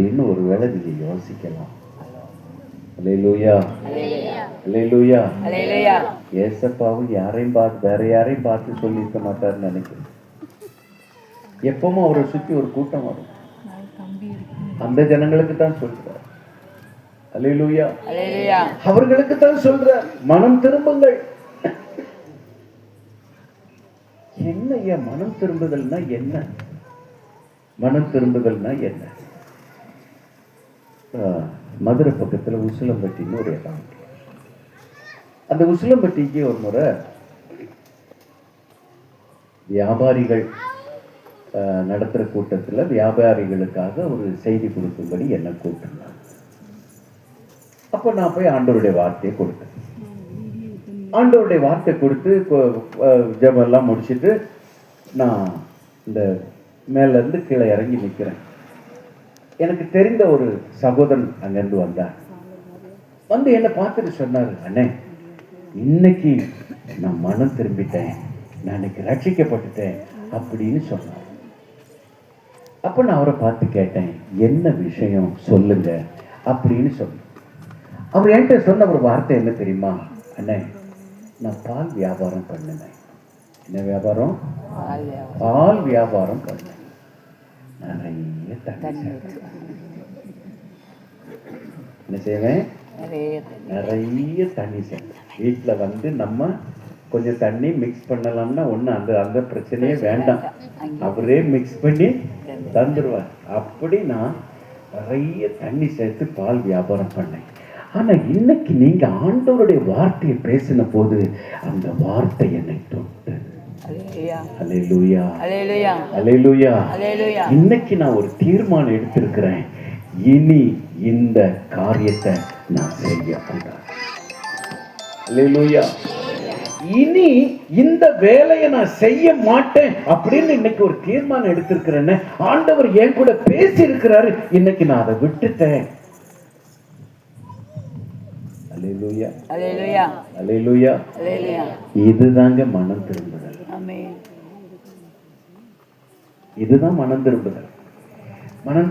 அப்படின்னு ஒருவேளை நீங்க யோசிக்கலாம். அல்லேலூயா, அல்லேலூயா. ஏசப்பாவும் யாரையும் பார்த்து வேற யாரையும் பார்த்து சொல்லியிருக்க மாட்டாருன்னு நினைக்கிறேன். எப்பவும் அவரை சுற்றி ஒரு கூட்டம் வரும், அந்த ஜனங்களுக்கு தான் சொல்றார். அல்லேலூயா, அவர்களுக்கு தான் சொல்றார், மனம் திரும்புங்கள். என்ன ஐயா மனம் திரும்புதல்னா என்ன? மனம் திரும்புதல்னா என்ன? மதுரை பக்கத்துல உசிலம்பட்டின்னு ஒரு இடம். அந்த உசிலம்பட்டிக்கு ஒரு முறை வியாபாரிகள் நடத்துற கூட்டத்துல வியாபாரிகளுக்காக ஒரு செய்தி கொடுக்கும்படி என்ன கூப்பிட்டுருந்தாங்க. அப்ப நான் போய் ஆண்டவருடைய வார்த்தையை கொடுத்தேன். ஆண்டவருடைய வார்த்தை கொடுத்து ஜெபம் எல்லாம் முடிச்சுட்டு நான் இந்த மேல இருந்து கீழே இறங்கி நிற்கிறேன். எனக்கு தெரிந்த ஒரு சகோதரன் அங்கிருந்து வந்தார். வந்து என்னை பார்த்துட்டு சொன்னாரு, அண்ணே இன்னைக்கு நான் மனம் திரும்பிட்டேன், நான் இன்னைக்கு ரட்சிக்கப்பட்டுட்டேன் அப்படின்னு சொன்னார். அப்ப நான் அவரை பார்த்து கேட்டேன், என்ன விஷயம் சொல்லுங்க அப்படின்னு சொன்னேன். அவர் என்கிட்ட சொன்ன ஒரு வார்த்தை என்ன தெரியுமா? அண்ணே நான் பால் வியாபாரம் பண்ணினேன். என்ன வியாபாரம்? பால் வியாபாரம் பண்ணேன். நிறைய தண்ணி என்ன செய்வேன்? நிறைய தண்ணி சேர்த்தேன். வீட்டில் வந்து நம்ம கொஞ்சம் தண்ணி மிக்ஸ் பண்ணலாம்னா ஒன்று அந்த அந்த பிரச்சனையே வேண்டாம், அவரே மிக்ஸ் பண்ணி தந்துடுவார். அப்படி நான் நிறைய தண்ணி சேர்த்து பால் வியாபாரம் பண்ணேன். ஆனா இன்னைக்கு நீங்க ஆண்டவருடைய வார்த்தையை பேசின போது அந்த வார்த்தை என்னை தொட்டு. அல்லேலூயா, அல்லேலூயா. இன்னைக்கு நான் ஒரு தீர்மானம் எடுத்திருக்கிறேன், இனி இந்த காரியத்தை நான் செய்ய போறேன். அல்லேலூயா. இனி இந்த வேலையை நான் செய்ய மாட்டேன் அப்படின்னு இன்னைக்கு ஒரு தீர்மானம் எடுத்திருக்கிறேன்னு ஆண்டவர் என் கூட பேசி இருக்கிறாரு. இன்னைக்கு நான் அதை விட்டுட்டேன். அல்லேலூயா, அல்லேலூயா, அல்லேலூயா. இதுதாங்க மனம் திரும்புதல். இதுதான் மனம் திரும்புதல். மனம்